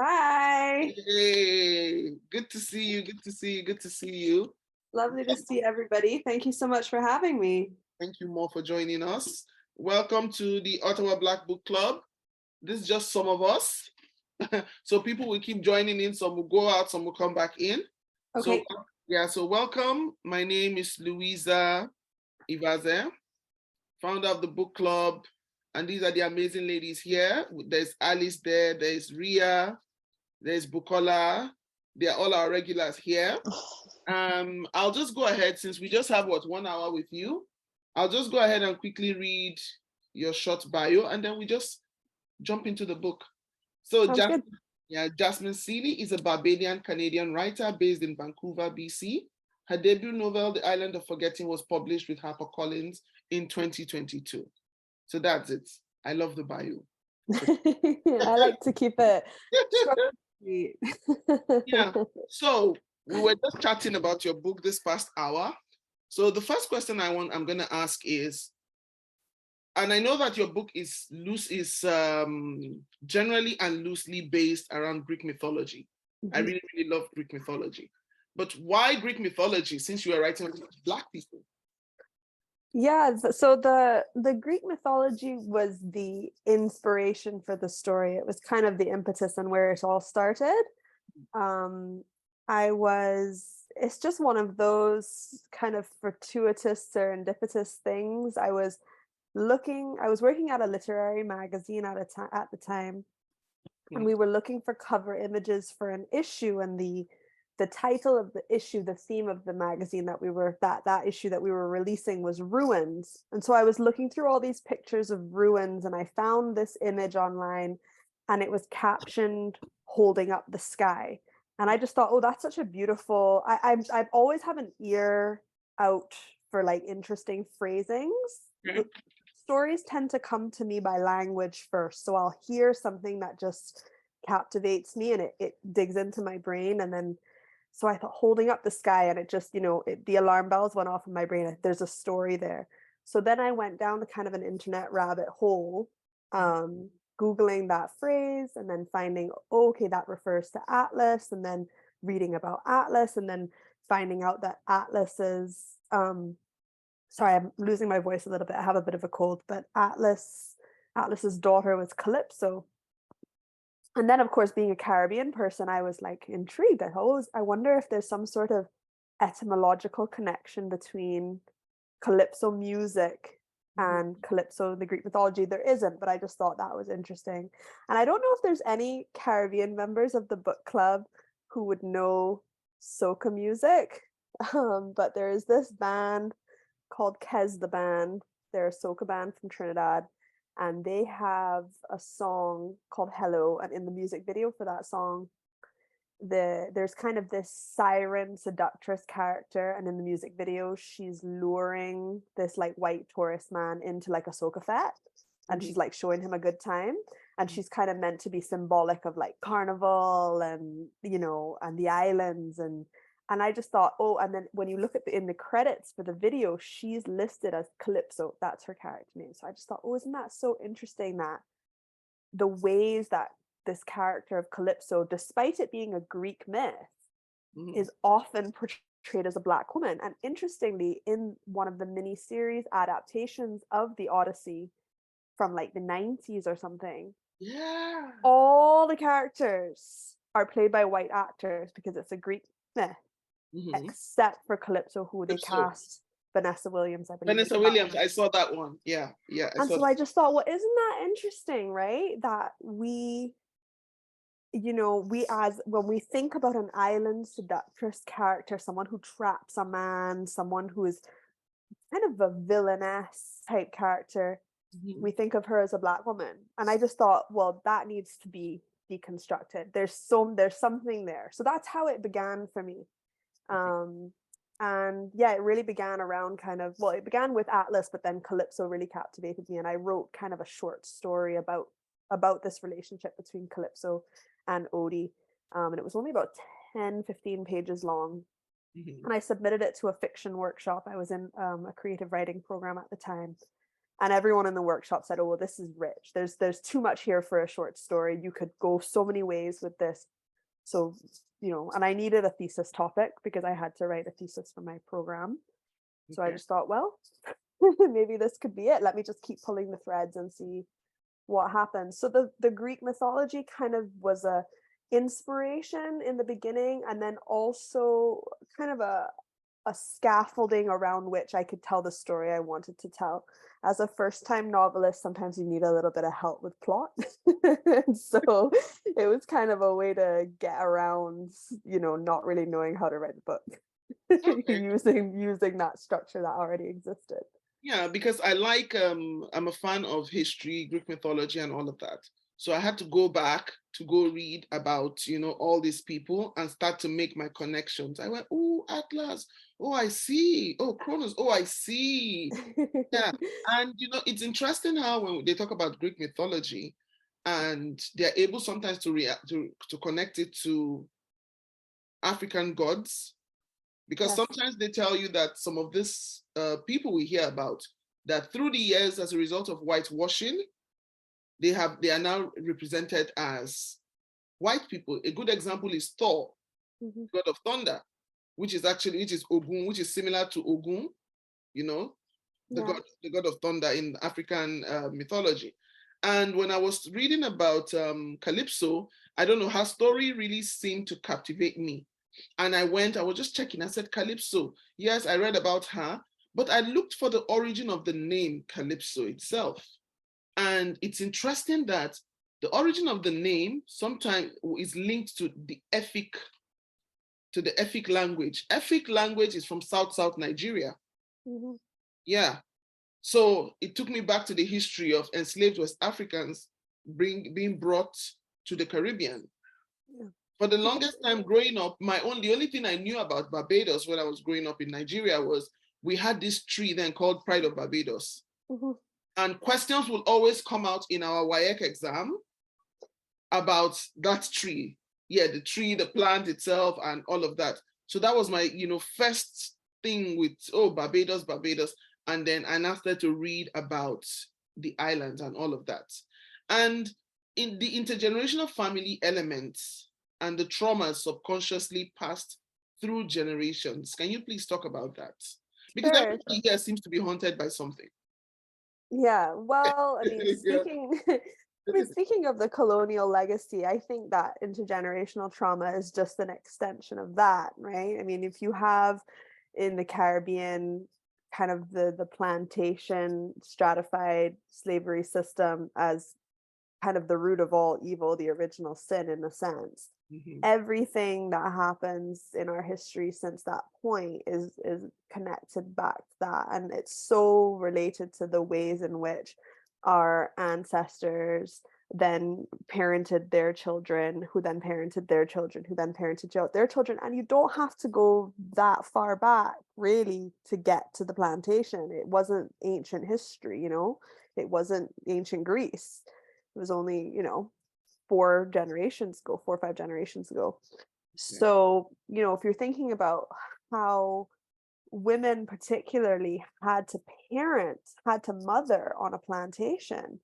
Hi. Hey, good to see you. Good to see you. Good to see you. Lovely to see everybody. Thank you so much for having me. Thank you more for joining us. Welcome to the Ottawa Black Book Club. This is just some of us. So people will keep joining in. Some will go out, some will come back in. So Okay. yeah, so welcome. My name is Louisa Ivaze, founder of the book club. And these are the amazing ladies here. There's Alice there, there's Ria, there's Bukola. They're all our regulars here. I'll just go ahead since we just have 1 hour with you. I'll just go ahead and quickly read your short bio and then we just jump into the book. So Sounds good. Jasmine Seeley is a Barbadian Canadian writer based in Vancouver, BC. Her debut novel, The Island of Forgetting, was published with HarperCollins in 2022. So that's it. I love the bio. I like to keep it short and sweet. Yeah. So we were just chatting about your book this past hour. So the first question I'm going to ask is, and I know that your book is generally and loosely based around Greek mythology. I really, really love Greek mythology. But why Greek mythology since you are writing about Black people? Yeah, so the Greek mythology was the inspiration for the story. It was kind of the impetus and where it all started. It's just one of those kind of fortuitous serendipitous things. I was working at a literary magazine at the time, and we were looking for cover images for an issue, and the title of the issue, the theme of the magazine that issue that we were releasing was ruins. And so I was looking through all these pictures of ruins and I found this image online, and it was captioned holding up the sky. And I just thought, oh, that's such a beautiful, I've always have an ear out for like interesting phrasings. Stories tend to come to me by language first. So I'll hear something that just captivates me and it digs into my brain. And then, so I thought holding up the sky, and it just, the alarm bells went off in my brain. There's a story there. So then I went down the kind of an internet rabbit hole, Googling that phrase and then finding, okay, that refers to Atlas, and then reading about Atlas, and then finding out that Atlas's, sorry, I'm losing my voice a little bit. I have a bit of a cold, but Atlas's daughter was Calypso. And then, of course, being a Caribbean person, I was like intrigued. I wonder if there's some sort of etymological connection between Calypso music and Calypso in the Greek mythology. There isn't, but I just thought that was interesting. And I don't know if there's any Caribbean members of the book club who would know soca music, but there is this band called Kez the Band. They're a soca band from Trinidad, and they have a song called Hello, and in the music video for that song, there's kind of this siren seductress character, and in the music video she's luring this like white tourist man into like a soca fete, and she's like showing him a good time, and she's kind of meant to be symbolic of like carnival and and the islands, and I just thought, oh, and then when you look at in the credits for the video, she's listed as Calypso. That's her character name. So I just thought, oh, isn't that so interesting that the ways that this character of Calypso, despite it being a Greek myth, is often portrayed as a Black woman. And interestingly, in one of the mini-series adaptations of the Odyssey from like the 90s or something, all the characters are played by white actors because it's a Greek myth, except for Calypso, who they cast Vanessa Williams, I believe. Vanessa Williams, I saw that one. Yeah. And so I just thought, well, isn't that interesting, right? That we when we think about an island seductress character, someone who traps a man, someone who is kind of a villainess type character, we think of her as a Black woman. And I just thought, well, that needs to be deconstructed. There's something there. So that's how it began for me. And yeah, it really began around it began with Atlas, but then Calypso really captivated me, and I wrote kind of a short story about this relationship between Calypso and Odie, and it was only about 10-15 pages long, and I submitted it to a fiction workshop. I was in a creative writing program at the time, And everyone in the workshop said, oh, well, this is rich. There's too much here for a short story. You could go so many ways with this. So, and I needed a thesis topic because I had to write a thesis for my program. So I Okay. just thought, well, maybe this could be it. Let me just keep pulling the threads and see what happens. So the Greek mythology kind of was a inspiration in the beginning, and then also kind of a scaffolding around which I could tell the story I wanted to tell. As a first time novelist, sometimes you need a little bit of help with plot. So it was kind of a way to get around, not really knowing how to write a book. Okay. using that structure that already existed. Yeah, because I'm a fan of history, Greek mythology, and all of that. So I had to go back to go read about, all these people and start to make my connections. I went, oh, Atlas. Oh, I see. Oh, Kronos. Oh, I see. Yeah. And it's interesting how when they talk about Greek mythology and they're able sometimes to react to connect it to African gods, because Yes. sometimes they tell you that some of these people we hear about, that through the years as a result of whitewashing, they are now represented as white people. A good example is Thor, Mhm. god of thunder, which is Ogun, which is similar to Ogun, Yeah. the god of thunder in African mythology. And when I was reading about Calypso, I don't know, her story really seemed to captivate me. And I was just checking. I said, Calypso. Yes, I read about her, but I looked for the origin of the name Calypso itself. And it's interesting that the origin of the name sometimes is linked to the Efik language. Efik language is from South Nigeria. Mhm. Yeah. So it took me back to the history of enslaved West Africans being brought to the Caribbean. Yeah. For the Yes. longest time growing up, the only thing I knew about Barbados when I was growing up in Nigeria was we had this tree then called Pride of Barbados. Mhm. And questions will always come out in our WAEC exam about that tree. Yeah, the tree, the plant itself, and all of that. So that was my, first thing with, Barbados, Barbados. And then I now started to read about the islands and all of that. And in the intergenerational family elements and the traumas subconsciously passed through generations. Can you please talk about that? Because Sure. everybody here seems to be haunted by something. Yeah. Well, I mean, Yeah. speaking of the colonial legacy, I think that intergenerational trauma is just an extension of that, right? I mean, if you have in the Caribbean kind of the plantation stratified slavery system as kind of the root of all evil, the original sin in a sense. Mhm. Everything that happens in our history since that point is connected back to that, and it's so related to the ways in which our ancestors then parented their children, who then parented their children, who then parented their children. And you don't have to go that far back really to get to the plantation. It wasn't ancient history, it wasn't ancient Greece. It was only, 4 or 5 generations ago. Yeah. So, if you're thinking about how women particularly had to mother on a plantation,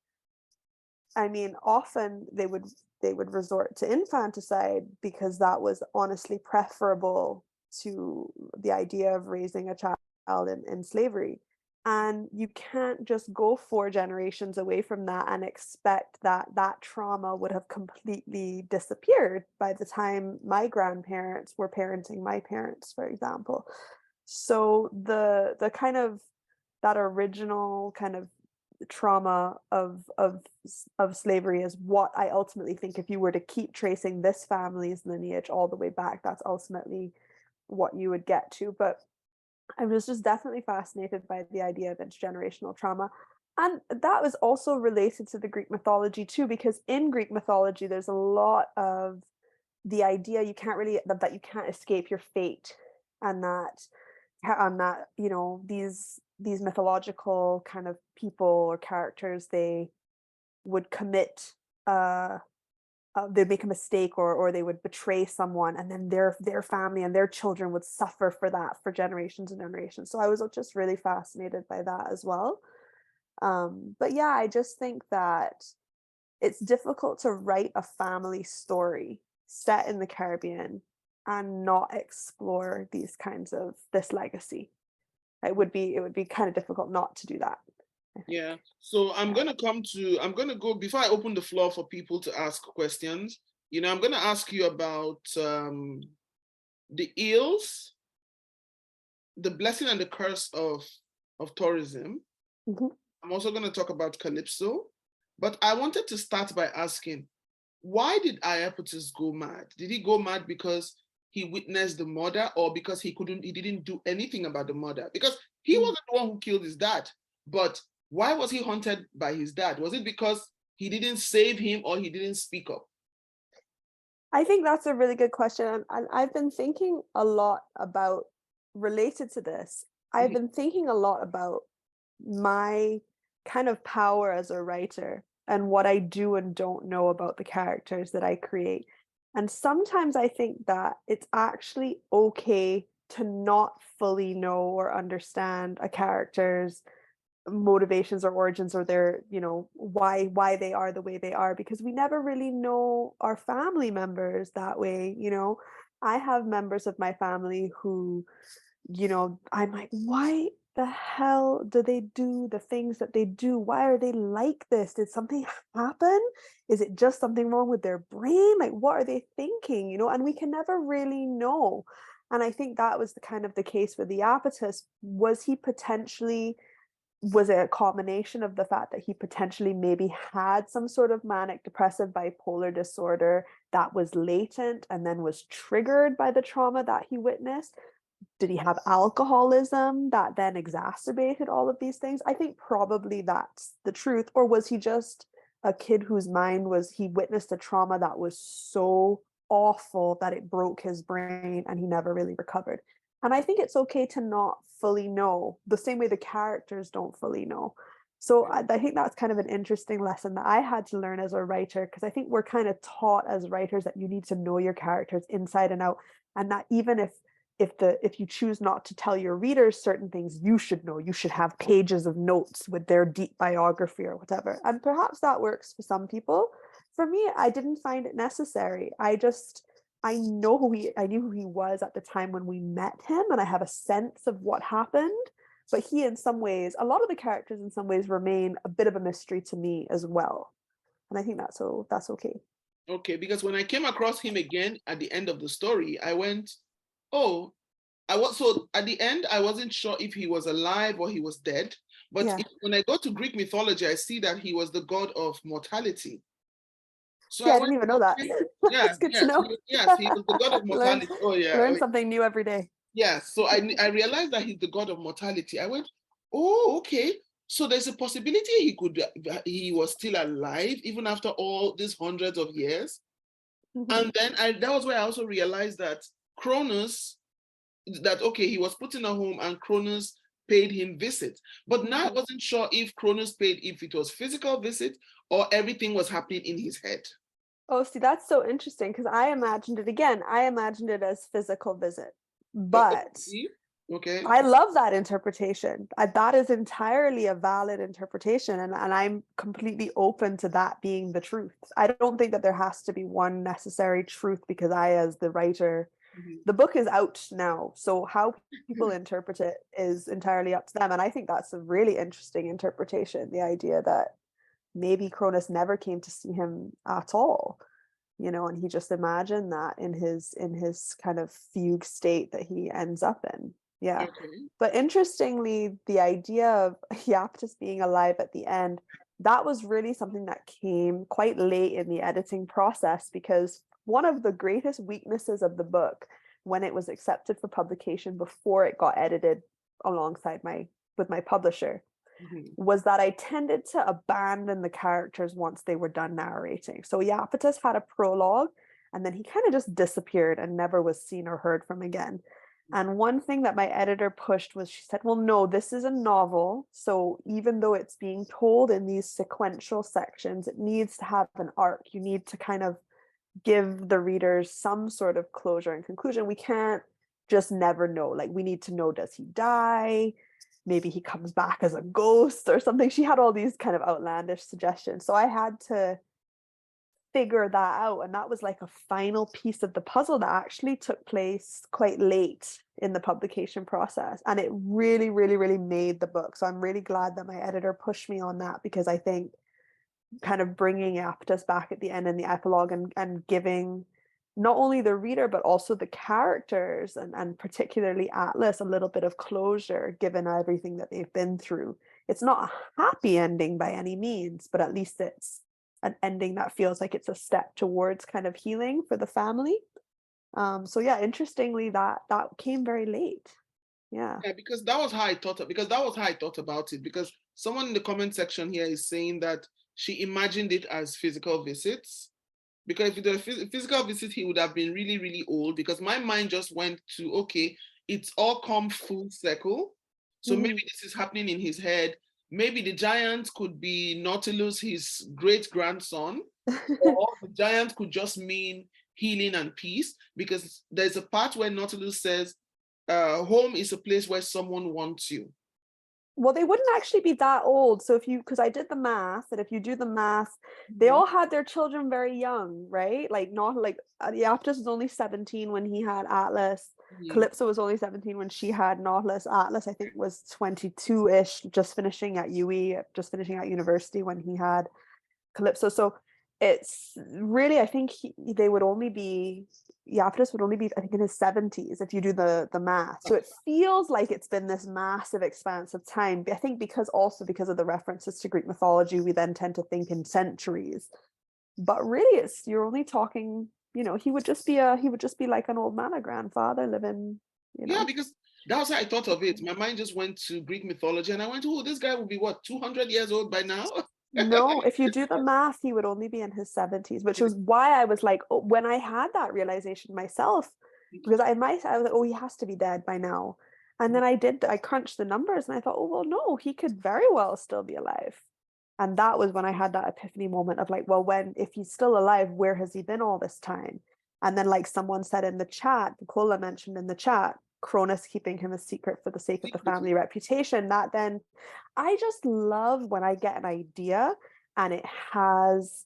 I mean, often they would resort to infanticide because that was honestly preferable to the idea of raising a child in slavery. And you can't just go 4 generations away from that and expect that that trauma would have completely disappeared by the time my grandparents were parenting my parents, for example. So the kind of that original kind of trauma of slavery is what I ultimately think, if you were to keep tracing this family's lineage all the way back, that's ultimately what you would get to. But I was just definitely fascinated by the idea of intergenerational trauma. And that was also related to the Greek mythology too, because in Greek mythology, there's a lot of the idea that you can't escape your fate, and that these mythological kind of people or characters, they would commit they'd make a mistake, or they would betray someone, and then their family and their children would suffer for that for generations and generations. So I was just really fascinated by that as well. But yeah, I just think that it's difficult to write a family story set in the Caribbean and not explore these kinds of this legacy. It would be kind of difficult not to do that, I think. Yeah. So Yeah. I'm gonna go before I open the floor for people to ask questions. I'm gonna ask you about the ills, the blessing and the curse of tourism. Mhm. I'm also gonna talk about Calypso, but I wanted to start by asking, why did Iapetus go mad? Did he go mad because he witnessed the murder, or because he didn't do anything about the murder? Because he Mm. wasn't the one who killed his dad. But why was he haunted by his dad? Was it because he didn't save him, or he didn't speak up? I think that's a really good question. And I've been thinking a lot about, related to this, I've Mhm. been thinking a lot about my kind of power as a writer and what I do and don't know about the characters that I create. And sometimes I think that it's actually okay to not fully know or understand a character's motivations or origins, or their, why they are the way they are, because we never really know our family members that way. I have members of my family who, I'm like, why the hell do they do the things that they do? Why are they like this? Did something happen? Is it just something wrong with their brain? Like, what are they thinking? And we can never really know. And I think that was the kind of the case with the Apatus. Was it a combination of the fact that he potentially maybe had some sort of manic depressive bipolar disorder that was latent and then was triggered by the trauma that he witnessed? Did he have alcoholism that then exacerbated all of these things? I think probably that's the truth. Or was he just a kid whose mind was, he witnessed a trauma that was so awful that it broke his brain and he never really recovered? And I think it's okay to not fully know, the same way the characters don't fully know. So I think that's kind of an interesting lesson that I had to learn as a writer, because I think we're kind of taught as writers that you need to know your characters inside and out, and that even if you choose not to tell your readers certain things, you should know, you should have pages of notes with their deep biography or whatever. And perhaps that works for some people. For me, I didn't find it necessary. I knew who he was at the time when we met him, and I have a sense of what happened. But he, in some ways, a lot of the characters in some ways remain a bit of a mystery to me as well. And I think that's okay. Okay, because when I came across him again at the end of the story, I went, oh, so at the end, I wasn't sure if he was alive or he was dead. But Yeah. when I go to Greek mythology, I see that he was the god of mortality. So Yeah, I I went, didn't even know that. okay, yeah, That's good to yes, know. yes, he was the god of learn mortality. Oh yeah, learn something new every day. yeah. So I realized that he's the god of mortality. I went, oh, okay. So there's a possibility he was still alive even after all these hundreds of years. Mhm. And then that was where I also realized that Cronus, that okay, he was put in a home and Cronus paid him visits. But now I Mhm. wasn't sure if Cronus paid, if it was physical visit or everything was happening in his head. Oh, see, that's so interesting, because I imagined it as physical visit. Oh, But see? Okay. I love that interpretation. That is entirely a valid interpretation, and I'm completely open to that being the truth. I don't think that there has to be one necessary truth, because I, as the writer, Mhm. the book is out now, so how people interpret it is entirely up to them. And I think that's a really interesting interpretation, the idea that maybe Cronus never came to see him at all, and he just imagined that in his kind of fugue state that he ends up in. Yeah. Okay. But interestingly, the idea of Iaptus being alive at the end, that was really something that came quite late in the editing process, because one of the greatest weaknesses of the book, when it was accepted for publication before it got edited alongside my publisher, Mhm. was that I tended to abandon the characters once they were done narrating. So Iapetus had a prologue, and then he kind of just disappeared and never was seen or heard from again. And one thing that my editor pushed was, she said, well, no, this is a novel. So even though it's being told in these sequential sections, it needs to have an arc. You need to kind of give the readers some sort of closure and conclusion. We can't just never know. Like, we need to know, does he die? maybe he comes back as a ghost or something. She had all these kind of outlandish suggestions. So I had to figure that out. And that was like a final piece of the puzzle that actually took place quite late in the publication process. And it really, really, really made the book. So I'm really glad that my editor pushed me on that, because I think kind of bringing Aptus back at the end in the epilogue, and giving not only the reader but also the characters, and particularly Atlas, a little bit of closure given everything that they've been through. It's not a happy ending by any means, but at least it's an ending that feels like it's a step towards kind of healing for the family. So yeah, interestingly, that came very late. Yeah. Yeah, because that was how I thought because that was how I thought about it. Because someone in the comment section here is saying that she imagined it as physical visits. Because if it was a physical visit, he would have been really, really old. Because my mind just went to, okay, it's all come full circle. So maybe this is happening in his head. Maybe the giant could be Nautilus, his great grandson, or the giant could just mean healing and peace. Because there's a part where Nautilus says, home is a place where someone wants you. Well, they wouldn't actually be that old. So because I did the math, and if you do the math, they all had their children very young, right? Like not like Iaptus was only 17 when he had Atlas. Calypso was only 17 when she had Nautilus. Atlas, I think, was 22-ish, just finishing at UE, just finishing at university when he had Calypso. So it's really, I think they would only be, Iapetus would only be, I think, in his 70s if you do the math. So it feels like it's been this massive expanse of time. I think because of the references to Greek mythology, we then tend to think in centuries. But really, you're only talking, he would just be like an old man, a grandfather living, Yeah, because that's how I thought of it. My mind just went to Greek mythology, and I went, oh, this guy will be what, 200 years old by now? No, if you do the math, he would only be in his 70s, which was why I was like, oh, when I had that realization myself, because I was like, oh, he has to be dead by now. And then I crunched the numbers and I thought, oh, well, no, he could very well still be alive. And that was when I had that epiphany moment of like, well, if he's still alive, where has he been all this time? And then, like someone said in the chat, Nicola mentioned in the chat, Cronus keeping him a secret for the sake of the family reputation. That then, I just love when I get an idea and it has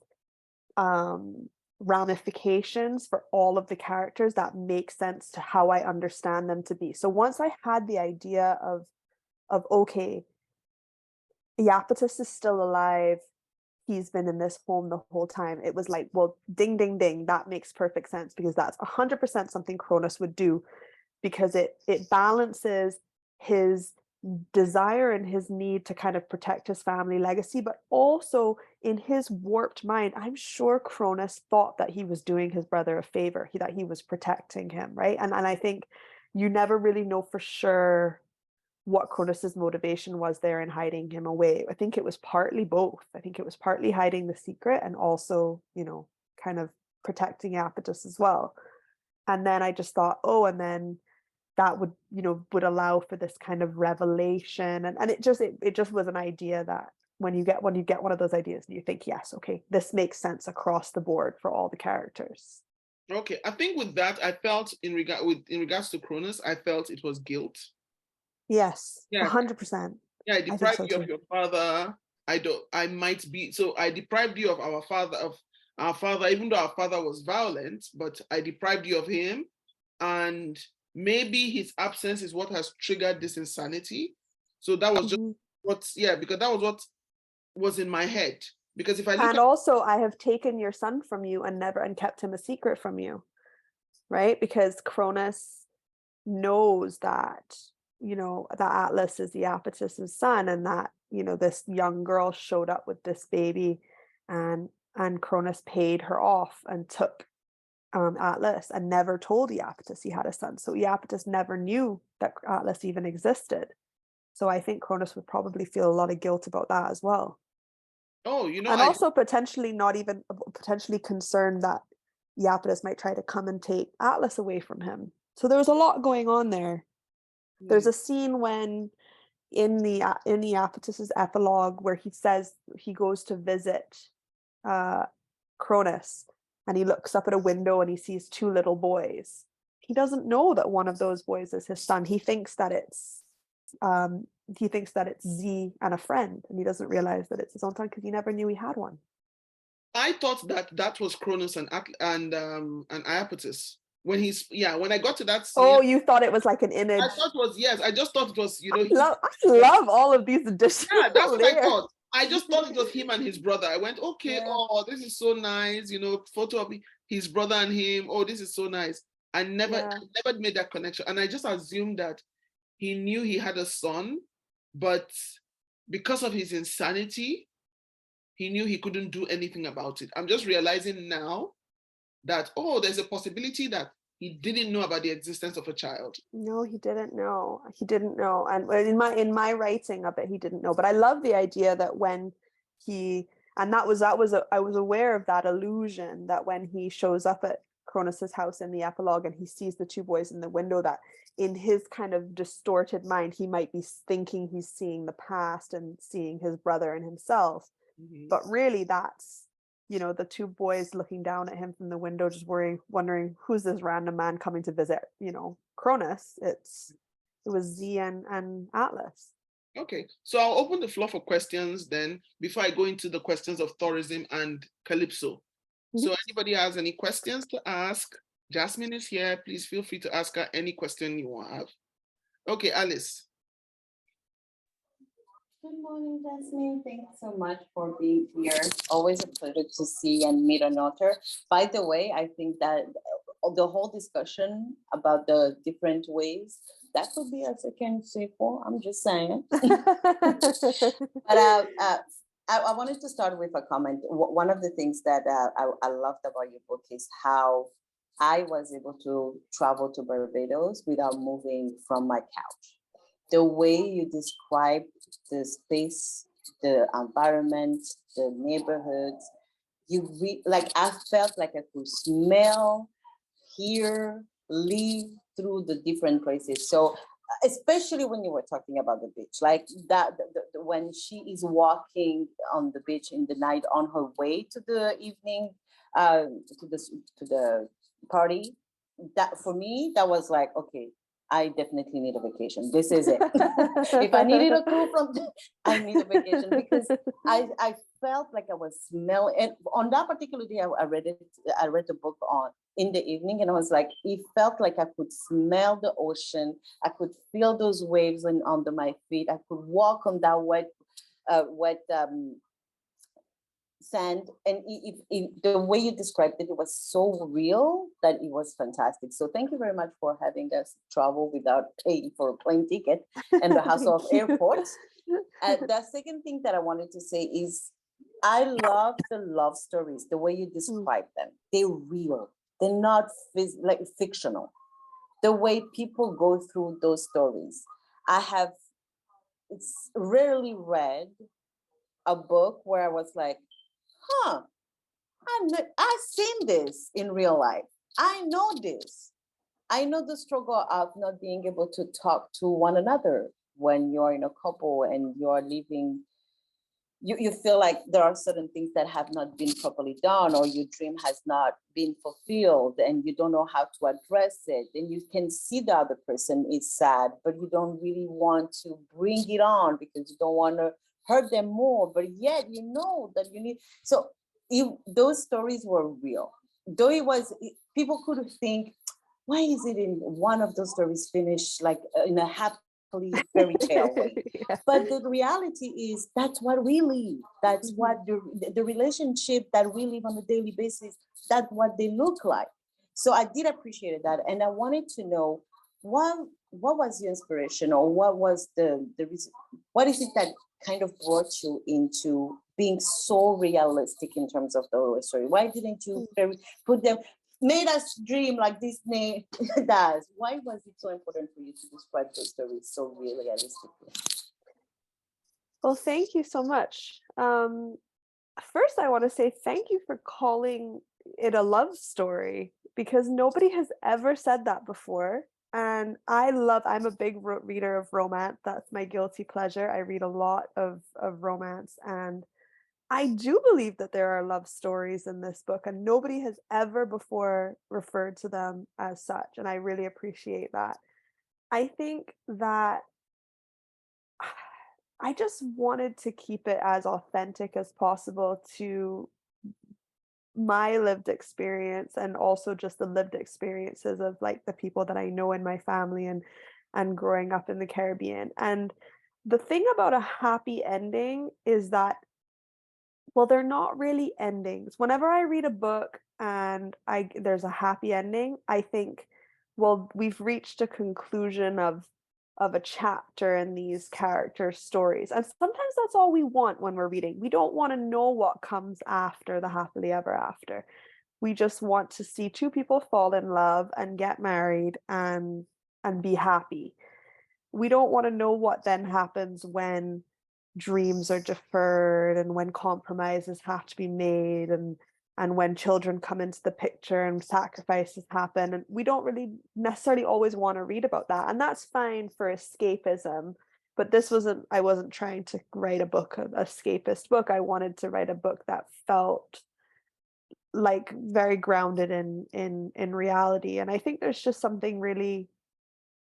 ramifications for all of the characters that make sense to how I understand them to be. So once I had the idea of okay, Iapetus is still alive, he's been in this home the whole time, it was like, well, ding, ding, ding, that makes perfect sense, because that's 100% something Cronus would do, because it balances his desire and his need to kind of protect his family legacy, but also in his warped mind, I'm sure Cronus thought that he was doing his brother a favor, that he was protecting him, right? And I think you never really know for sure what Cronus's motivation was there in hiding him away. I think it was partly both. I think it was partly hiding the secret and also, kind of protecting Iapetus as well. And then I just thought, oh, and then that would allow for this kind of revelation, and it just was an idea that when you get one of those ideas and you think, yes, okay, this makes sense across the board for all the characters. Okay, I think with that, I felt in regards to Cronus, I felt it was guilt. Yes, Yeah, 100%. yeah, I I think deprived so you of too. your father. I might be, so I deprived you of our father, even though our father was violent, but I deprived you of him. And maybe his absence is what has triggered this insanity. So that was just because that was what was in my head. Because if I look And at, also, I have taken your son from you and kept him a secret from you, right? Because Cronus knows that, that Atlas is Iapetus's son, and that, this young girl showed up with this baby, and Cronus paid her off and took Atlas and never told Iapetus he had a son. So Iapetus never knew that Atlas even existed. So I think Cronus would probably feel a lot of guilt about that as well. oh, And also potentially not even potentially concerned that Iapetus might try to come and take Atlas away from him. So there was a lot going on there. There's a scene when in the Iapetus's epilogue where he says he goes to visit Cronus, and he looks up at a window and he sees two little boys. He doesn't know that one of those boys is his son. He thinks that it's he thinks that it's Z and a friend, and he doesn't realize that it's his own son because he never knew he had one. I thought that that was Cronus and Iapetus. When I got to that scene, Oh, you thought it was like an image. I thought it was, yes, I just thought it was, I love all of these additional yeah, that's what I layers. thought. I just thought it was him and his brother. I went, okay, Yeah. oh, this is so nice, photo of his brother and him. Oh, this is so nice. I never made that connection. And I just assumed that he knew he had a son, but because of his insanity, he knew he couldn't do anything about it. I'm just realizing now that, oh, there's a possibility that he didn't know about the existence of a child. No, he didn't know. He didn't know. And in my writing of it, he didn't know. But I love the idea that when he, and I was aware of that illusion, that when he shows up at Cronus's house in the epilogue and he sees the two boys in the window, that in his kind of distorted mind, he might be thinking he's seeing the past and seeing his brother and himself. Mm-hmm. But really that's, the two boys looking down at him from the window, just wondering who's this random man coming to visit, Cronus. It was Z and Atlas. Okay, so I'll open the floor for questions then before I go into the questions of tourism and Calypso. Mm-hmm. So anybody has any questions to ask? Jasmine is here. Please feel free to ask her any question you want to have. Okay, Alice. Good morning, Jasmine. Thanks so much for being here. Always a pleasure to see and meet an author. By the way, I think that the whole discussion about the different ways, that could be a second sequel. I'm just saying. But I wanted to start with a comment. One of the things that I loved about your book is how I was able to travel to Barbados without moving from my couch. The way you describe the space, the environment, the neighborhoods, I felt like I could smell, hear, live through the different places. So especially when you were talking about the beach, like that, when she is walking on the beach in the night on her way to the evening, to the party, that for me, that was like, okay, I definitely need a vacation. This is it. If I needed a clue from, I need a vacation, because I felt like I was smelling. And on that particular day, I read the book in the evening, and I was like, it felt like I could smell the ocean. I could feel those waves under my feet. I could walk on that wet sand, and the way you described it was so real that it was fantastic. So thank you very much for having us travel without paying for a plane ticket and the hassle of airports. And the second thing that I wanted to say is I love the love stories, the way you describe them. They're real. They're not like fictional. The way people go through those stories. It's rarely read a book where I was like, I've seen this in real life. I know this. I know the struggle of not being able to talk to one another when you're in a couple and you're living. You feel like there are certain things that have not been properly done, or your dream has not been fulfilled, and you don't know how to address it. And you can see the other person is sad, but you don't really want to bring it on because you don't want to hurt them more. But yet you know that you need. So those stories were real. Though people could think, why is it in one of those stories finished like in a happily fairy tale way? Yeah. But the reality is that's what we live. That's what the relationship that we live on a daily basis, that's what they look like. So I did appreciate that. And I wanted to know what was your inspiration, or what was the reason? What is it that kind of brought you into being so realistic in terms of the story? Why didn't you put them, made us dream like Disney does? Why was it so important for you to describe those stories so realistically? Well, thank you so much. First, I want to say thank you for calling it a love story, because nobody has ever said that before. And I'm a big reader of romance. That's my guilty pleasure. I read a lot of romance, and I do believe that there are love stories in this book, and nobody has ever before referred to them as such. And I really appreciate that. I think that I just wanted to keep it as authentic as possible to my lived experience and also just the lived experiences of like the people that I know in my family and growing up in the Caribbean. And the thing about a happy ending is that, well, they're not really endings. Whenever I read a book and I there's a happy ending, I think, well, we've reached a conclusion of a chapter in these character stories. And sometimes that's all we want when we're reading. We don't want to know what comes after the happily ever after. We just want to see two people fall in love and get married and be happy. We don't want to know what then happens when dreams are deferred and when compromises have to be made and when children come into the picture and sacrifices happen, and we don't really necessarily always want to read about that, and that's fine for escapism. But this wasn't, I wasn't trying to write a book, an escapist book. I wanted to write a book that felt like very grounded in reality. And I think there's just something really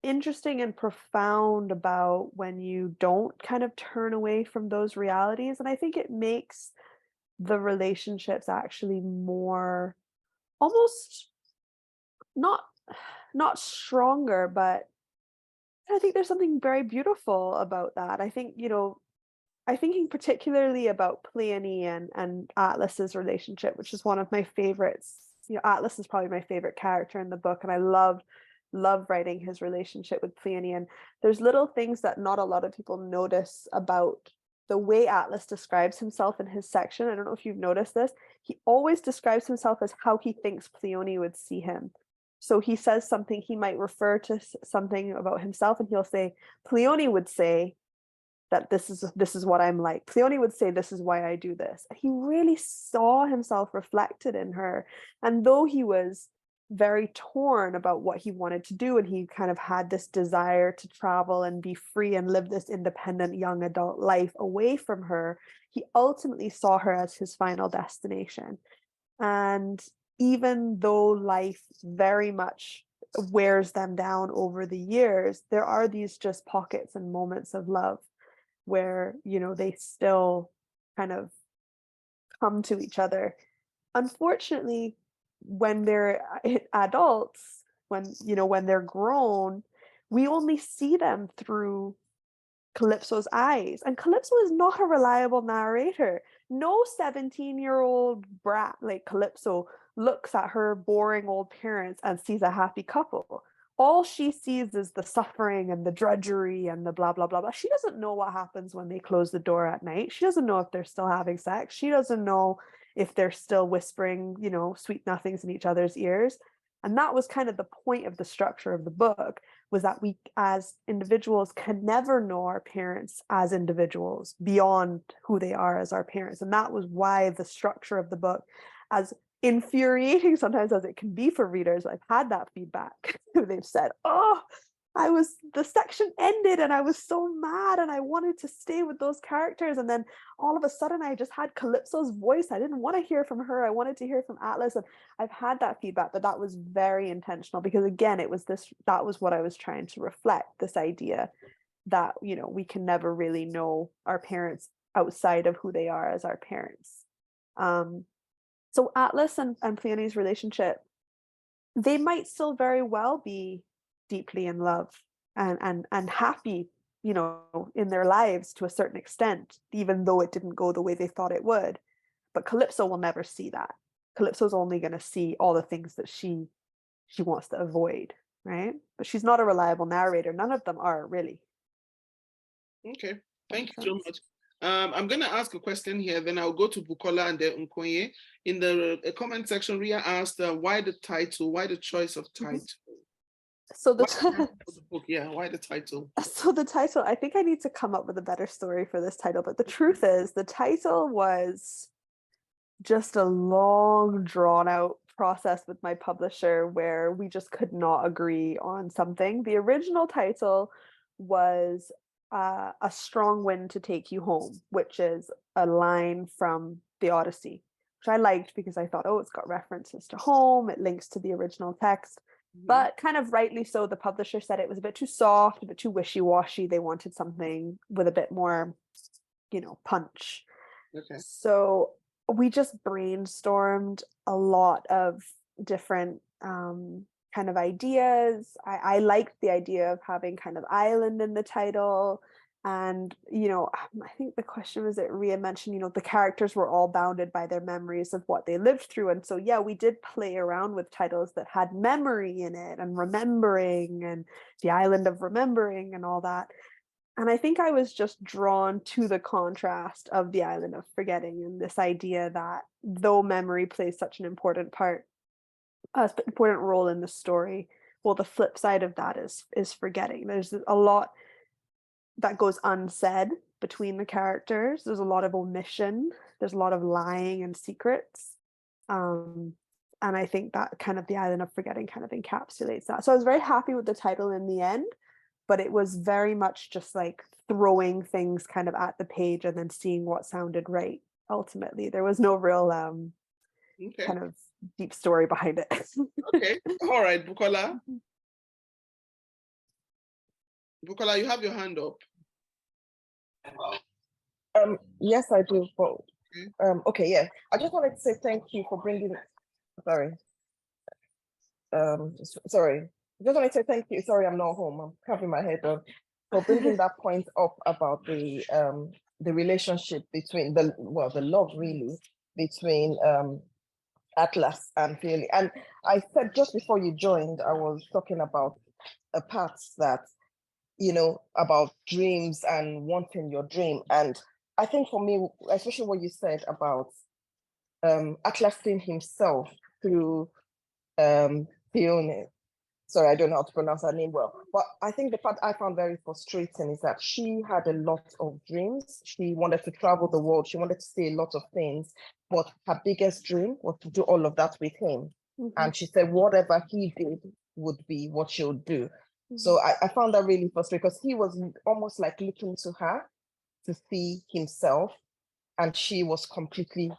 interesting and profound about when you don't kind of turn away from those realities. And I think it makes the relationships actually more, almost not not stronger, but I think there's something very beautiful about that. I think, I'm thinking particularly about Pleione and Atlas's relationship, which is one of my favorites. Atlas is probably my favorite character in the book, and I love writing his relationship with Pleione. And there's little things that not a lot of people notice about the way Atlas describes himself in his section. I don't know if you've noticed this. He always describes himself as how he thinks Pleione would see him. So he says something, he might refer to something about himself, and he'll say, Pleione would say that this is what I'm like. Pleione would say, this is why I do this. And he really saw himself reflected in her. And though he was very torn about what he wanted to do, and he kind of had this desire to travel and be free and live this independent young adult life away from her, he ultimately saw her as his final destination. And even though life very much wears them down over the years, there are these just pockets and moments of love where, they still kind of come to each other. Unfortunately, when they're adults, when they're grown, we only see them through Calypso's eyes. And Calypso is not a reliable narrator. No 17-year-old brat like Calypso looks at her boring old parents and sees a happy couple. All she sees is the suffering and the drudgery and the blah, blah, blah, blah. She doesn't know what happens when they close the door at night. She doesn't know if they're still having sex. She doesn't know if they're still whispering, sweet nothings in each other's ears. And that was kind of the point of the structure of the book, was that we as individuals can never know our parents as individuals beyond who they are as our parents. And that was why the structure of the book, as infuriating sometimes as it can be for readers, I've had that feedback. They've said, oh, the section ended and I was so mad and I wanted to stay with those characters, and then all of a sudden I just had Calypso's voice. I didn't want to hear from her. I wanted to hear from Atlas. And I've had that feedback, but that was very intentional, because again, that was what I was trying to reflect, this idea that, we can never really know our parents outside of who they are as our parents. So Atlas and Pleione's relationship, they might still very well be deeply in love and happy, in their lives to a certain extent, even though it didn't go the way they thought it would. But Calypso will never see that. Calypso's only going to see all the things that she wants to avoid, right? But she's not a reliable narrator. None of them are, really. Okay, thank you so much. I'm going to ask a question here, then I'll go to Bukola and then Nkoye. In the comment section, Ria asked, why the title? Why the choice of title? So why the book? Yeah, why the title? So the title, I think I need to come up with a better story for this title, but the truth is the title was just a long, drawn out process with my publisher where we just could not agree on something. The original title was A Strong Wind to Take You Home, which is a line from the Odyssey, which I liked because I thought, oh, it's got references to home, it links to the original text. But kind of rightly so, the publisher said it was a bit too soft, a bit too wishy-washy. They wanted something with a bit more, punch. Okay. So we just brainstormed a lot of different kind of ideas. I liked the idea of having kind of island in the title. And, I think the question was that Ria mentioned, the characters were all bounded by their memories of what they lived through. And so, yeah, we did play around with titles that had memory in it and remembering and the island of remembering and all that. And I think I was just drawn to the contrast of the island of forgetting and this idea that though memory plays such an important important role in the story, well, the flip side of that is forgetting. There's a lot that goes unsaid between the characters. There's a lot of omission. There's a lot of lying and secrets. Um, and I think that kind of the island of forgetting kind of encapsulates that. So I was very happy with the title in the end, but it was very much just like throwing things kind of at the page and then seeing what sounded right. Ultimately, there was no real Okay. kind of deep story behind it. Okay. All right, Bukola. Bukola, you have your hand up. Yes, I do. But, Okay. yeah. I just wanted to say thank you for bringing. Sorry. Sorry. I just wanted to say thank you. Sorry, I'm not home. I'm covering my head on for bringing that point up about the relationship between the love really between Atlas and Philly. And I said just before you joined, I was talking about a part that about dreams and wanting your dream. And I think for me, especially what you said about Atlas seeing himself through Fiona. Sorry, I don't know how to pronounce her name well. But I think the part I found very frustrating is that she had a lot of dreams. She wanted to travel the world. She wanted to see a lot of things. But her biggest dream was to do all of that with him. And she said whatever he did would be what she would do. So I found that really frustrating because he was almost like looking to her to see himself, and she was completely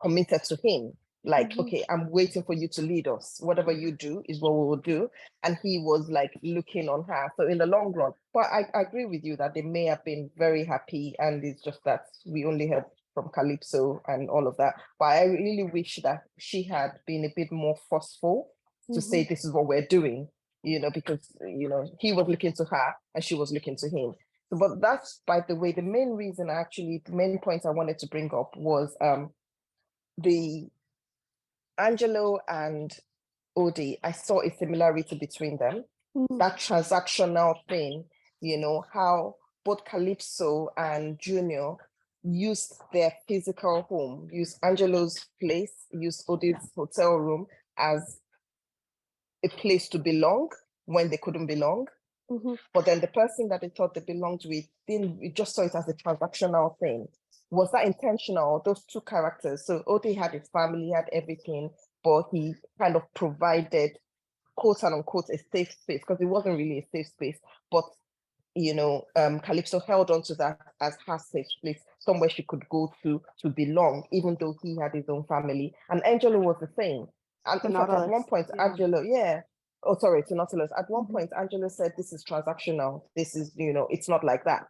committed to him. Like, okay, I'm waiting for you to lead us. Whatever you do is what we will do. And he was like looking on her. So in the long run, but I agree with you that they may have been very happy, and it's just that we only heard from Calypso and all of that. But I really wish that she had been a bit more forceful to say this is what we're doing, because he was looking to her and she was looking to him. So, but that's, by the way, the main point I wanted to bring up was the Angelo and Odie. I saw a similarity between them. That transactional thing, how both Calypso and Junior used their physical home, used Angelo's place, used Odie's hotel room as a place to belong when they couldn't belong. But then the person that they thought they belonged with we just saw it as a transactional thing. Was that intentional? Those two characters. So Odie had his family, had everything, but he kind of provided, quote and unquote, a safe space, because it wasn't really a safe space. But Calypso held on to that as her safe place, somewhere she could go to belong, even though he had his own family. And Angelo was the same. And in fact, at one point, Angelo, oh, sorry, to Nautilus. At one point, Angelo said, this is transactional. This is, it's not like that,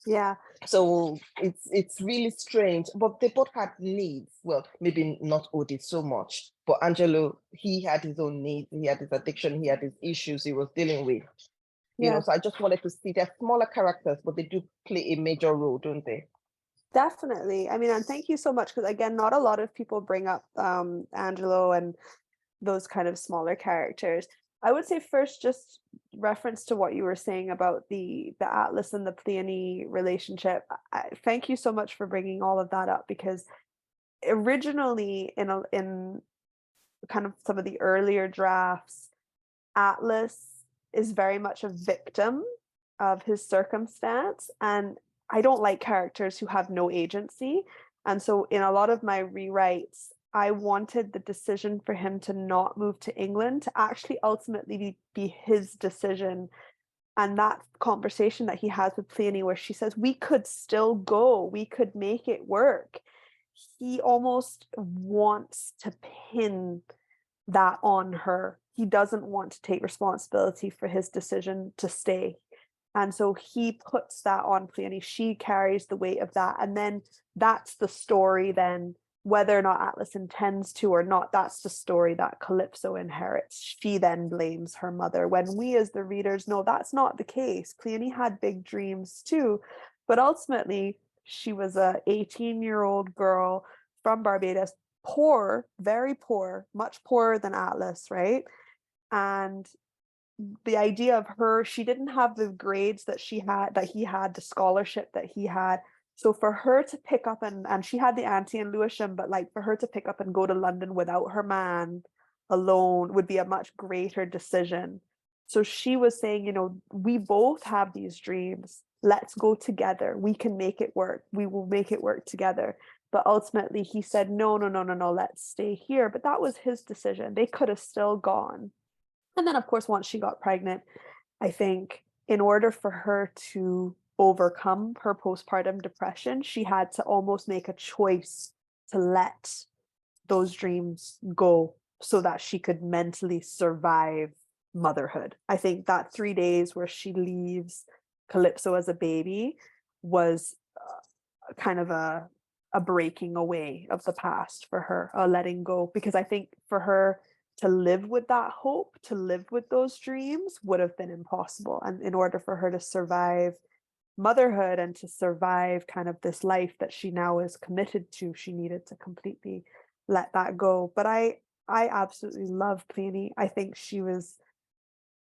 Yeah. So it's really strange, but they both had needs. Well, maybe not Odie so much, but Angelo, he had his own needs. He had his addiction. He had his issues he was dealing with. So I just wanted to see they're smaller characters, but they do play a major role, don't they? Definitely. I mean, and thank you so much, because again, not a lot of people bring up Angelo and those kind of smaller characters. I would say first, just reference to what you were saying about the Atlas and the Pleione relationship. Thank you so much for bringing all of that up, because originally in kind of some of the earlier drafts, Atlas is very much a victim of his circumstance, and I don't like characters who have no agency. And so in a lot of my rewrites, I wanted the decision for him to not move to England to actually ultimately be his decision. And that conversation that he has with Pleione, where she says, we could still go, we could make it work. He almost wants to pin that on her. He doesn't want to take responsibility for his decision to stay. And so he puts that on Pleione. She carries the weight of that. And then that's the story then, whether or not Atlas intends to or not, that's the story that Calypso inherits. She then blames her mother, when we as the readers know that's not the case. Pleione had big dreams too, but ultimately she was a 18-year-old girl from Barbados, poor, very poor, much poorer than Atlas, right? And the idea of her, she didn't have the grades that he had, the scholarship that he had. So for her to pick up and she had the auntie in Lewisham, but like for her to pick up and go to London without her man alone would be a much greater decision. So she was saying, you know, we both have these dreams. Let's go together. We can make it work. We will make it work together. But ultimately he said, no, no, no, no, no, let's stay here. But that was his decision. They could have still gone. And then, of course, once she got pregnant, I think in order for her to overcome her postpartum depression, she had to almost make a choice to let those dreams go so that she could mentally survive motherhood. I think that 3 days where she leaves Calypso as a baby was kind of a breaking away of the past for her, a letting go, because I think for her to live with that hope, to live with those dreams would have been impossible. And in order for her to survive motherhood and to survive kind of this life that she now is committed to, she needed to completely let that go. But I absolutely love Pleione. I think she was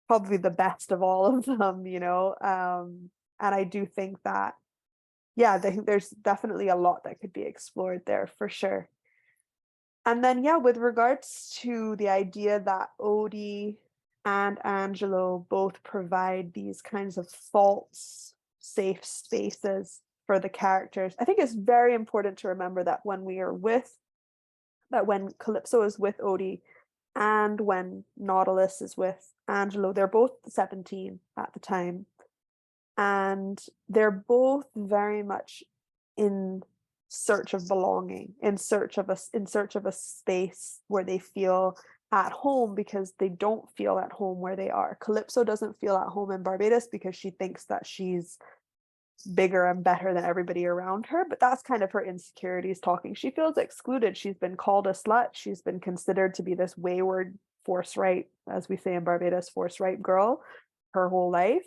probably the best of all of them, you know. And I do think that, yeah, there's definitely a lot that could be explored there for sure. And then, yeah, with regards to the idea that Odie and Angelo both provide these kinds of false safe spaces for the characters, I think it's very important to remember that when Calypso is with Odie and when Nautilus is with Angelo, they're both 17 at the time. And they're both very much in search of belonging, in search of a space where they feel at home, because they don't feel at home where they are. Calypso doesn't feel at home in Barbados because she thinks that she's bigger and better than everybody around her, but that's kind of her insecurities talking. She feels excluded. She's been called a slut. She's been considered to be this wayward, force-right, as we say in Barbados, force-right girl her whole life.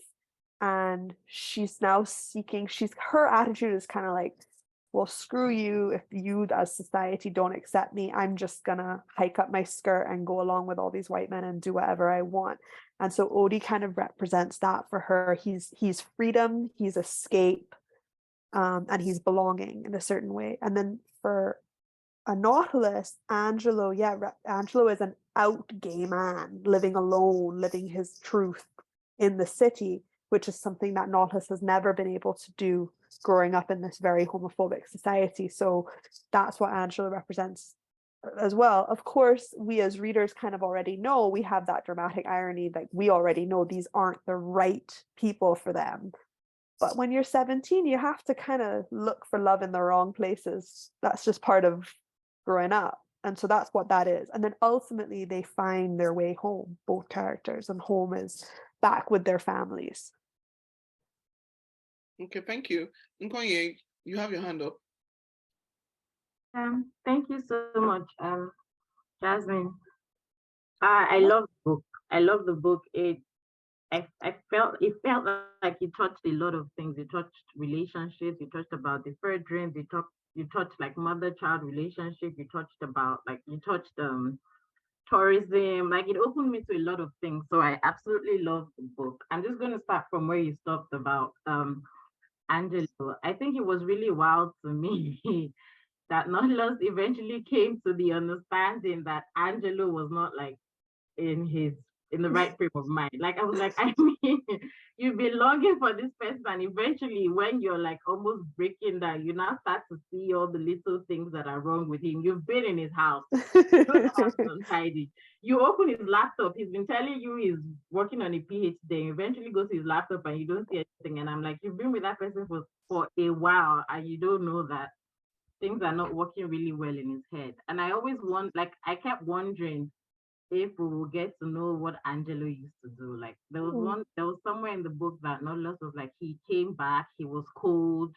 And she's now seeking, her attitude is kind of like, well, screw you. If you as society don't accept me, I'm just gonna hike up my skirt and go along with all these white men and do whatever I want. And so Odie kind of represents that for her. He's freedom, he's escape, and he's belonging in a certain way. And then for a Nautilus, Angelo is an out gay man living alone, living his truth in the city, which is something that Nautilus has never been able to do growing up in this very homophobic society. So that's what Angelo represents as well. Of course, we as readers kind of already know, we have that dramatic irony that we already know these aren't the right people for them. But when you're 17, you have to kind of look for love in the wrong places. That's just part of growing up. And so that's what that is. And then ultimately they find their way home, both characters, and home is back with their families. Okay, thank you. Nkonye, you have your hand up. Thank you so much, Jasmine. I love the book. I love the book. I felt like it touched a lot of things. It touched relationships. You touched about deferred dreams. You touched like mother-child relationship. You touched tourism. Like it opened me to a lot of things. So I absolutely love the book. I'm just going to start from where you stopped about Angelo. I think it was really wild to me that Nautilus eventually came to the understanding that Angelo was not like in the right frame of mind. Like I was like, I mean, you've been longing for this person, and eventually when you're like almost breaking down, you now start to see all the little things that are wrong with him. You've been in his house. Untidy. You open his laptop, he's been telling you he's working on a PhD, you eventually go to his laptop and you don't see anything. And I'm like, you've been with that person for a while and you don't know that things are not working really well in his head. And I always I kept wondering, if we will get to know what Angelo used to do. Like there was somewhere in the book that Nautilus was like, he came back, he was cold,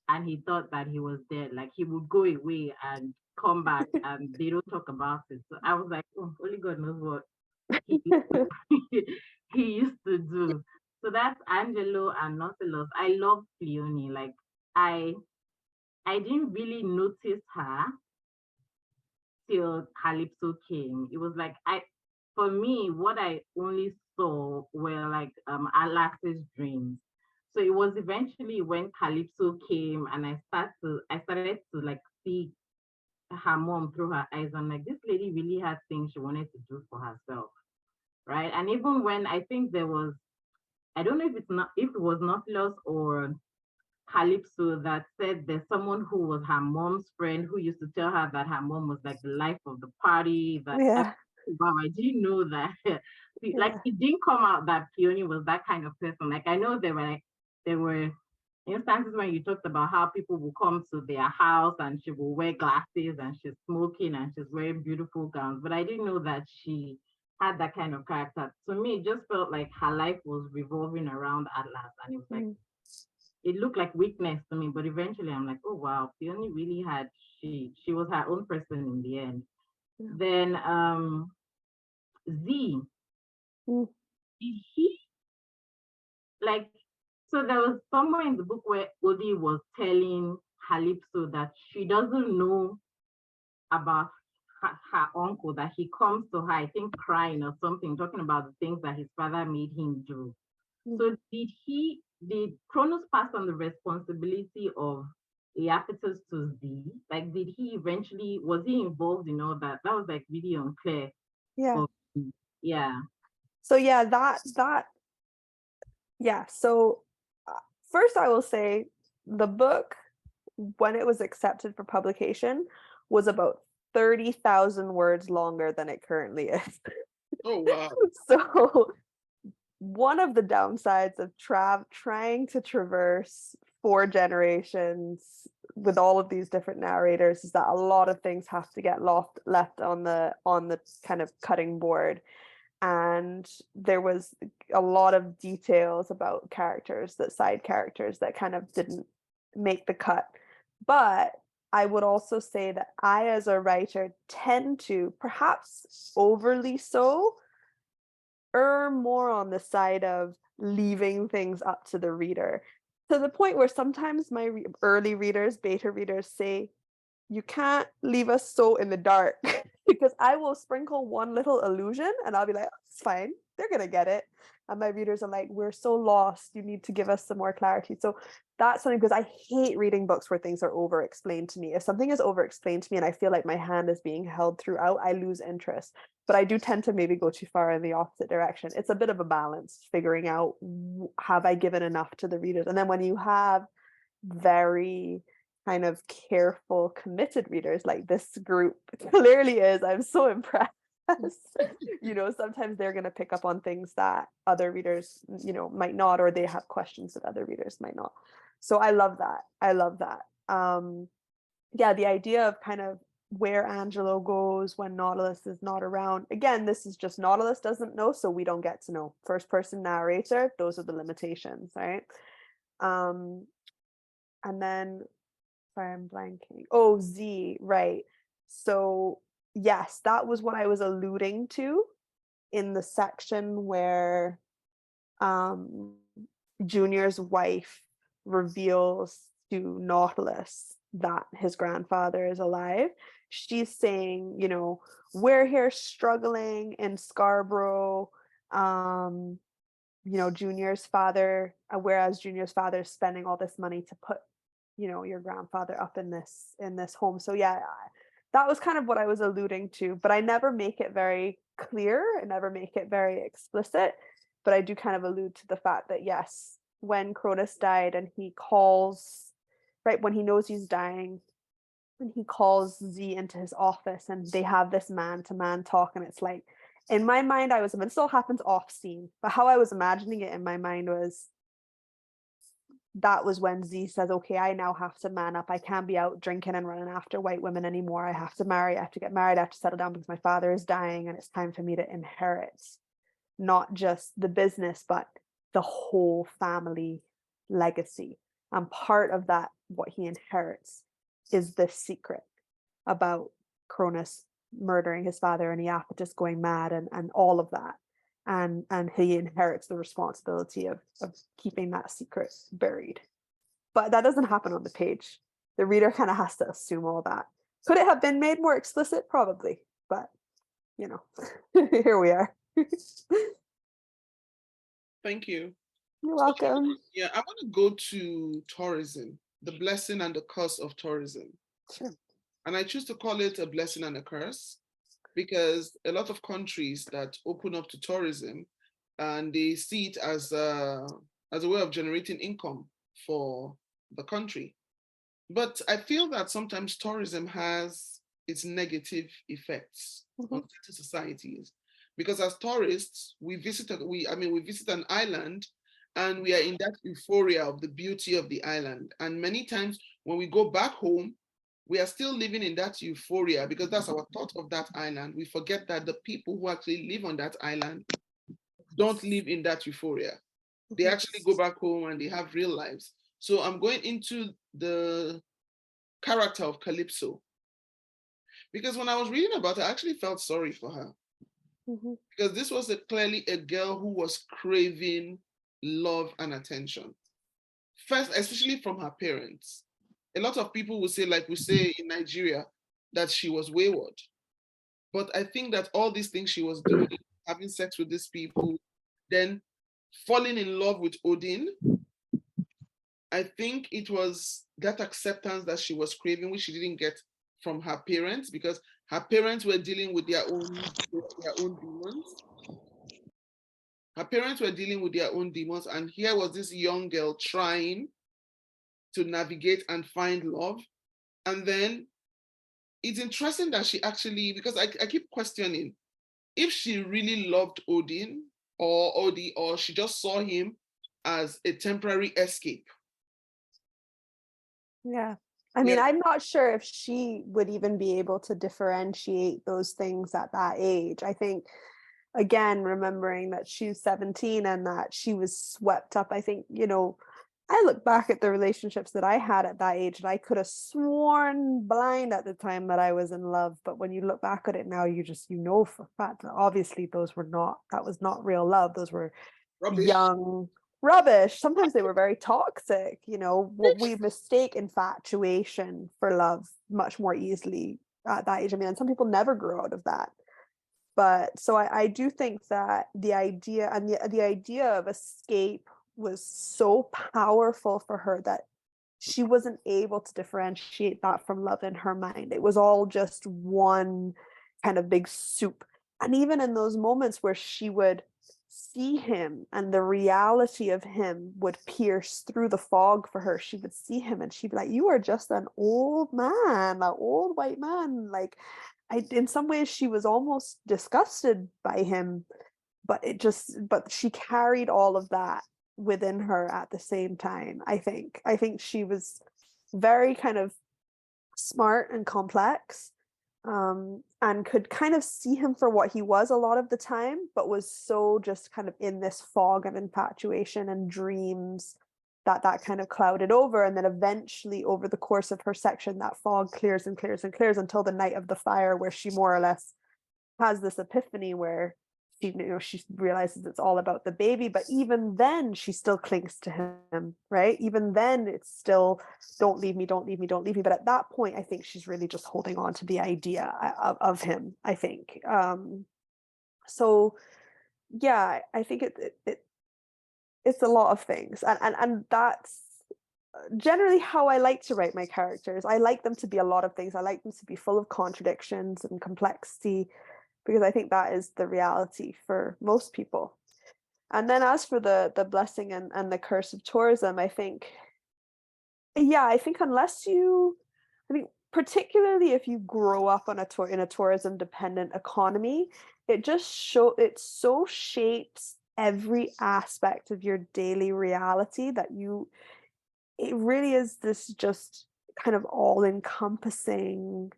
and he thought that he was dead. Like he would go away and come back and they don't talk about it. So I was like, oh, only God knows what he he used to do. So that's Angelo and Nautilus. I love Cleone. Like I didn't really notice her till Calypso came. It was like for me, what I only saw were like Atlas's dreams. So it was eventually when Calypso came and I started to like see her mom through her eyes. I'm like, this lady really had things she wanted to do for herself. Right. And even when I think there was, I don't know if it was Nautilus or Calypso that said there's someone who was her mom's friend who used to tell her that her mom was like the life of the party. Yeah. Wow, I didn't know that. Like Yeah. it didn't come out that Peony was that kind of person. Like I know there were instances when you talked about how people will come to their house and she will wear glasses and she's smoking and she's wearing beautiful gowns, but I didn't know that she had that kind of character. To me, it just felt like her life was revolving around Atlas, and it was like it looked like weakness to me, but eventually I'm like, oh wow, Peony really had she was her own person in the end. Yeah. Then Z, Mm. did he like so there was somewhere in the book where Odi was telling Calypso that she doesn't know about her uncle, that he comes to her, I think crying or something, talking about the things that his father made him do. So did Kronos pass on the responsibility of Iapetus to Z? Like did he eventually, was he involved in all that? That was like really unclear. Yeah. Yeah. So yeah, so first I will say the book, when it was accepted for publication, was about 30,000 words longer than it currently is. Oh wow. So one of the downsides of trying to traverse 4 generations with all of these different narrators is that a lot of things have to get left on the kind of cutting board. And there was a lot of details about side characters that kind of didn't make the cut. But I would also say that I, as a writer, tend to, perhaps overly so, err more on the side of leaving things up to the reader, to the point where sometimes my early readers, beta readers, say, you can't leave us so in the dark. Because I will sprinkle one little illusion and I'll be like, oh, it's fine, they're gonna get it. And my readers are like, we're so lost, you need to give us some more clarity. So that's something, because I hate reading books where things are over explained to me. If something is over explained to me and I feel like my hand is being held throughout, I lose interest. But I do tend to maybe go too far in the opposite direction. It's a bit of a balance, figuring out, have I given enough to the readers? And then when you have very kind of careful, committed readers like this group clearly is, I'm so impressed. Sometimes they're going to pick up on things that other readers, might not, or they have questions that other readers might not. So I love that. Yeah, the idea of kind of where Angelo goes when Nautilus is not around. Again, this is just Nautilus doesn't know, so we don't get to know. First person narrator, those are the limitations, right? And then, sorry, I'm blanking. Oh, Z, right. So yes, that was what I was alluding to in the section where Junior's wife reveals to Nautilus that his grandfather is alive. She's saying, we're here struggling in Scarborough. Junior's father, whereas Junior's father is spending all this money to put, your grandfather up in this home. So yeah, that was kind of what I was alluding to, but I never make it very clear. I never make it very explicit, but I do kind of allude to the fact that yes, when Cronus died and he calls, right, when he knows he's dying, and he calls Z into his office and they have this man-to-man talk, and it's like, in my mind, this all happens off scene, but how I was imagining it in my mind was that was when Z says, okay, I now have to man up. I can't be out drinking and running after white women anymore. I have to marry. I have to get married. I have to settle down because my father is dying and it's time for me to inherit not just the business, but the whole family legacy. And part of that, what he inherits, is this secret about Cronus murdering his father and Iapetus going mad and all of that. And he inherits the responsibility of keeping that secret buried. But that doesn't happen on the page. The reader kind of has to assume all that. Could it have been made more explicit? Probably, but you know, here we are. Thank you. You're welcome. Yeah, I want to go to tourism, the blessing and the curse of tourism. Sure. And I choose to call it a blessing and a curse because a lot of countries that open up to tourism and they see it as a way of generating income for the country. But I feel that sometimes tourism has its negative effects on certain societies. Because as tourists, we visit an island and we are in that euphoria of the beauty of the island. And many times when we go back home, we are still living in that euphoria because that's our thought of that island. We forget that the people who actually live on that island don't live in that euphoria. They actually go back home and they have real lives. So I'm going into the character of Calypso. Because when I was reading about her, I actually felt sorry for her. Because this was clearly a girl who was craving love and attention. First, especially from her parents. A lot of people will say, like we say in Nigeria, that she was wayward. But I think that all these things she was doing, having sex with these people, then falling in love with Odin, I think it was that acceptance that she was craving, which she didn't get from her parents, because her parents were dealing with their own demons. Her parents were dealing with their own demons, and here was this young girl trying to navigate and find love. And then it's interesting that she actually, because I keep questioning if she really loved Odin or Odie, or she just saw him as a temporary escape. Yeah. I mean, I'm not sure if she would even be able to differentiate those things at that age. I think, again, remembering that she's 17 and that she was swept up, I think, you know, I look back at the relationships that I had at that age and I could have sworn blind at the time that I was in love. But when you look back at it now, you know for a fact that obviously that was not real love. Those were young rubbish. Sometimes they were very toxic, you know, what we mistake infatuation for love much more easily at that age. I mean, and some people never grow out of that. But so I do think that the idea and the idea of escape was so powerful for her that she wasn't able to differentiate that from love in her mind. It was all just one kind of big soup. And even in those moments where she would see him and the reality of him would pierce through the fog for her, she would see him and she'd be like, you are just an old man, an old white man. Like, in some ways she was almost disgusted by him, but she carried all of that within her at the same time. I think she was very kind of smart and complex, and could kind of see him for what he was a lot of the time, but was so just kind of in this fog of infatuation and dreams that kind of clouded over. And then eventually over the course of her section, that fog clears and clears and clears until the night of the fire, where she more or less has this epiphany where she realizes it's all about the baby. But even then she still clings to him, right? Even then it's still, don't leave me, don't leave me, don't leave me. But at that point I think she's really just holding on to the idea of him, I think. So yeah, I think it's a lot of things, and that's generally how I like to write my characters. I like them to be a lot of things. I like them to be full of contradictions and complexity, because I think that is the reality for most people. And then as for the blessing and the curse of tourism, I think unless particularly if you grow up on in a tourism dependent economy, it so shapes every aspect of your daily reality that it really is this just kind of all-encompassing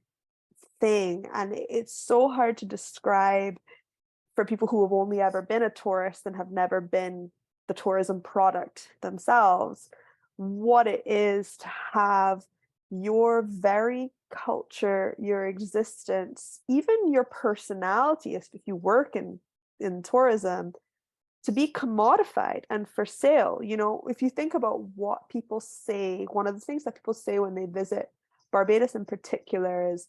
thing, and it's so hard to describe for people who have only ever been a tourist and have never been the tourism product themselves, what it is to have your very culture, your existence, even your personality, if you work in tourism, to be commodified and for sale. You know, if you think about what people say, one of the things that people say when they visit Barbados in particular is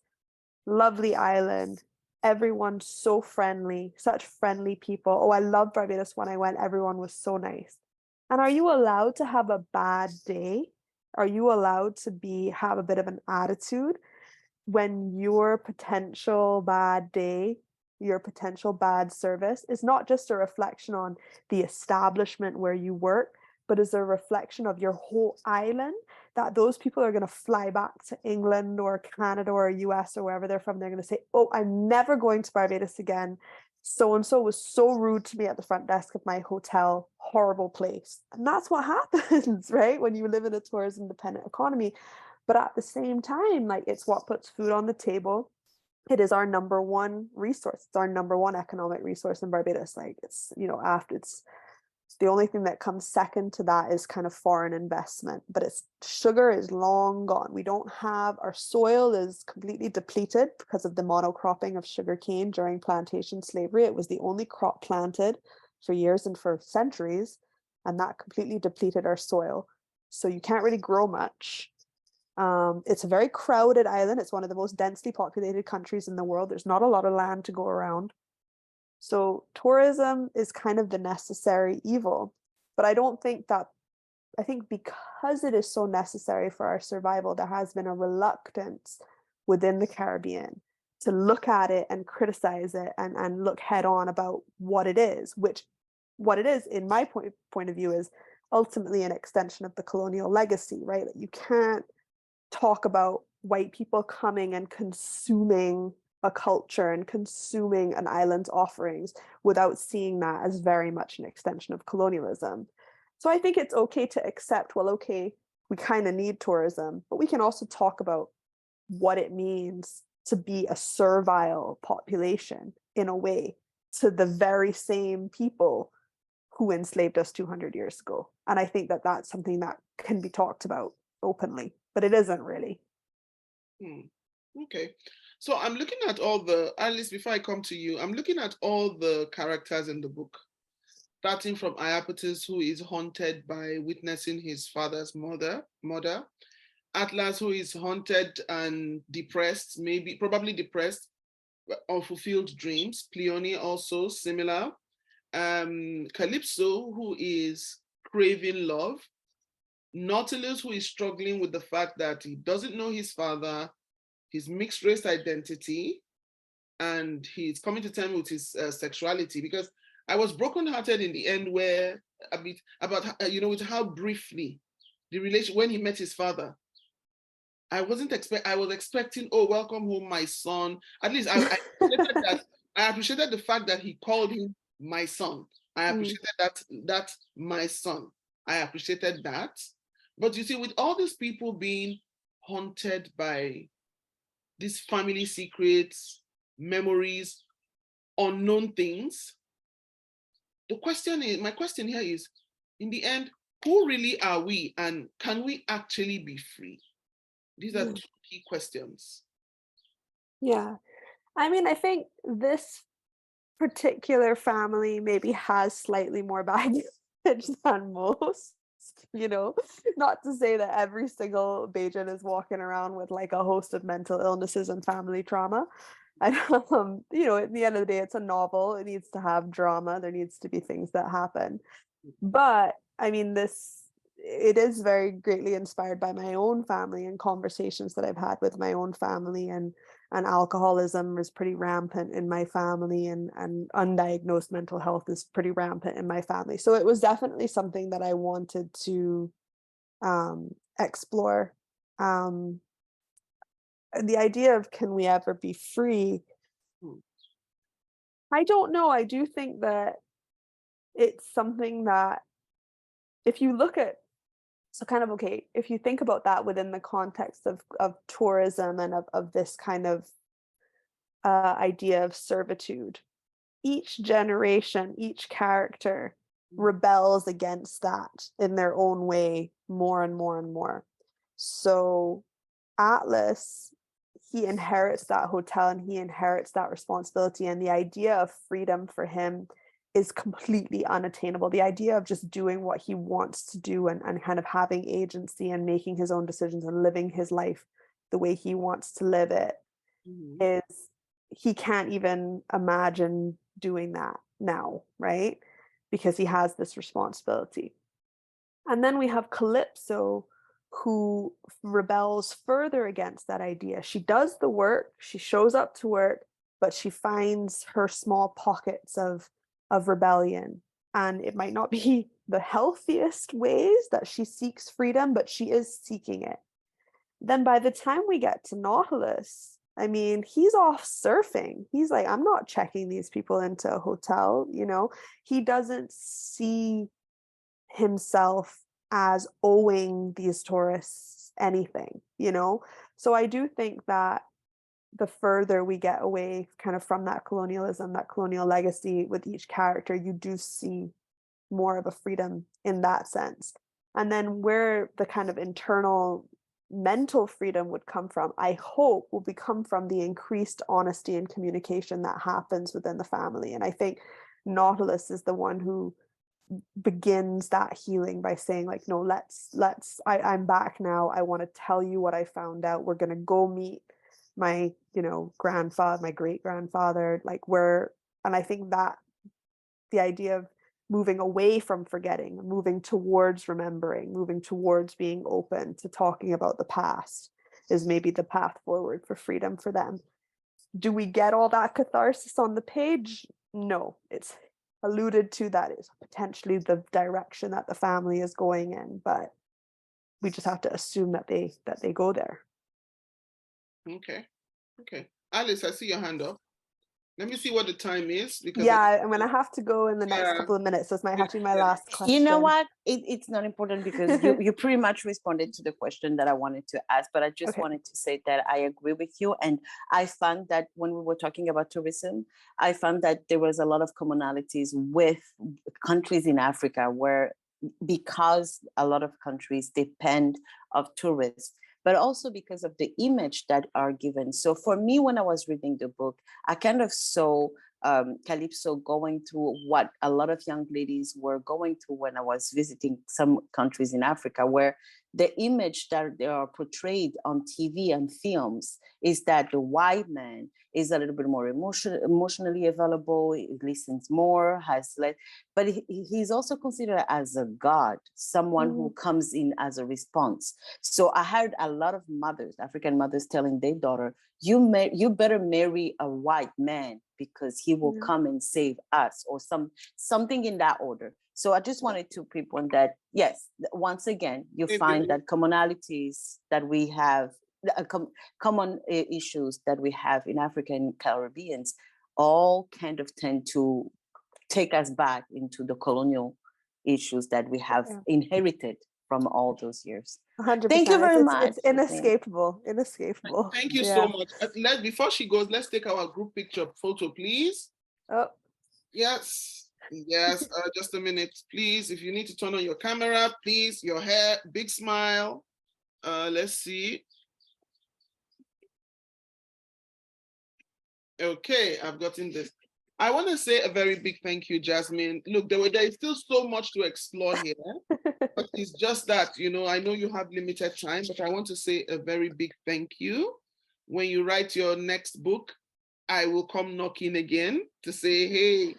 lovely island, everyone's so friendly, such friendly people. Oh, I love Barbados. When I went, everyone was so nice. And are you allowed to have a bad day? Are you allowed to have a bit of an attitude when your potential bad day, your potential bad service is not just a reflection on the establishment where you work, but is a reflection of your whole island, that those people are going to fly back to England or Canada or US or wherever they're from. They're going to say, oh, I'm never going to Barbados again. So and so was so rude to me at the front desk of my hotel, horrible place. And that's what happens, right? When you live in a tourism dependent economy. But at the same time, like, it's what puts food on the table. It is our number one resource. It's our number one economic resource in Barbados. Like, it's, you know, after it's the only thing that comes second to that is kind of foreign investment, but it's sugar is long gone. We don't have, our soil is completely depleted because of the monocropping of sugarcane during plantation slavery. It was the only crop planted for years and for centuries, and that completely depleted our soil. So you can't really grow much. It's a very crowded island. It's one of the most densely populated countries in the world. There's not a lot of land to go around. So tourism is kind of the necessary evil. But I don't think that, I think because it is so necessary for our survival, there has been a reluctance within the Caribbean to look at it and criticize it and look head on about what it is, which what it is, in my point of view, is ultimately an extension of the colonial legacy, right? That you can't talk about white people coming and consuming a culture and consuming an island's offerings without seeing that as very much an extension of colonialism. So I think it's okay to accept, well, okay, we kind of need tourism, but we can also talk about what it means to be a servile population in a way to the very same people who enslaved us 200 years ago. And I think that that's something that can be talked about openly, but it isn't really. Okay. So I'm looking at all the, at least before I come to you, I'm looking at all the characters in the book, starting from Iapetus, who is haunted by witnessing his father's murder, Atlas, who is haunted and depressed, probably depressed, unfulfilled dreams, Pleione also similar, Calypso, who is craving love, Nautilus, who is struggling with the fact that he doesn't know his father, his mixed race identity, and he's coming to terms with his sexuality. Because I was brokenhearted in the end, where a bit about with how briefly the relation, when he met his father, I was expecting, oh, welcome home, my son. At least I appreciated that. I appreciated the fact that he called him my son. I appreciated that my son. I appreciated that. But you see, with all these people being haunted by these family secrets, memories, unknown things, my question here is, in the end, who really are we, and can we actually be free? These are two key questions. Yeah. I mean, I think this particular family maybe has slightly more baggage than most, not to say that every single Bajan is walking around with like a host of mental illnesses and family trauma. And, at the end of the day, it's a novel. It needs to have drama. There needs to be things that happen. But I mean, it is very greatly inspired by my own family and conversations that I've had with my own family, and alcoholism is pretty rampant in my family, and undiagnosed mental health is pretty rampant in my family. So it was definitely something that I wanted to explore. The idea of, can we ever be free? I don't know. I do think that it's something that, if you look at So kind of, okay, if you think about that within the context of tourism and of this kind of idea of servitude, each generation, each character rebels against that in their own way more and more and more. So Atlas, he inherits that hotel and he inherits that responsibility, and the idea of freedom for him is completely unattainable. The idea of just doing what he wants to do and kind of having agency and making his own decisions and living his life the way he wants to live it is, he can't even imagine doing that now, right? Because he has this responsibility. And then we have Calypso, who rebels further against that idea. She does the work, she shows up to work, but she finds her small pockets of rebellion. And it might not be the healthiest ways that she seeks freedom, but she is seeking it. Then by the time we get to Nautilus, I mean, he's off surfing. He's like, I'm not checking these people into a hotel, you know? He doesn't see himself as owing these tourists anything, you know? So I do think that the further we get away kind of from that colonialism, that colonial legacy with each character, you do see more of a freedom in that sense. And then where the kind of internal mental freedom would come from, I hope, will come from the increased honesty and communication that happens within the family. And I think Nautilus is the one who begins that healing by saying, like, no, I'm back now. I want to tell you what I found out. We're going to go meet my, grandfather, my great grandfather, and I think that the idea of moving away from forgetting, moving towards remembering, moving towards being open to talking about the past is maybe the path forward for freedom for them. Do we get all that catharsis on the page? No, it's alluded to that is potentially the direction that the family is going in, but we just have to assume that they go there. Okay. Alice, I see your hand up. Let me see what the time is, because I'm gonna have to go in the next couple of minutes. So this might have to be my last question. You know what? It's not important because you pretty much responded to the question that I wanted to ask, but I just wanted to say that I agree with you. And I found that when we were talking about tourism, I found that there was a lot of commonalities with countries in Africa where, because a lot of countries depend of tourists, but also because of the image that are given. So for me, when I was reading the book, I kind of saw Calypso going through what a lot of young ladies were going through when I was visiting some countries in Africa, where the image that they are portrayed on TV and films is that the white man is a little bit more emotionally available, he listens more, has less, but he's also considered as a god, someone who comes in as a response. So I heard a lot of mothers, African mothers, telling their daughter, you better marry a white man because he will come and save us, or something in that order. So I just wanted to pinpoint that, yes, once again, you find that commonalities that we have, common issues that we have in Africa and Caribbeans, all kind of tend to take us back into the colonial issues that we have inherited from all those years. 100%. Thank you very much. It's inescapable. Thank you so much. Before she goes, let's take our group picture photo, please. Oh. Yes. Just a minute, please. If you need to turn on your camera, please. Your hair, big smile. Let's see. Okay, I've gotten this. I want to say a very big thank you, Jasmine. Look, there is still so much to explore here, but it's just that, I know you have limited time, but I want to say a very big thank you. When you write your next book, I will come knocking again to say, hey,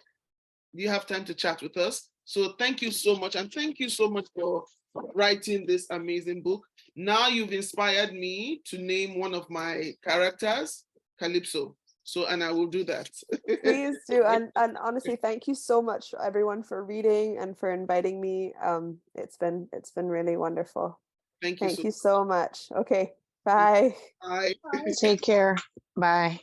do you have time to chat with us? So thank you so much. And thank you so much for writing this amazing book. Now you've inspired me to name one of my characters, Calypso. So, and I will do that. Please do. And honestly, thank you so much, everyone, for reading and for inviting me. It's been really wonderful. Thank you so much. Okay. Bye. Bye. Take care. Bye.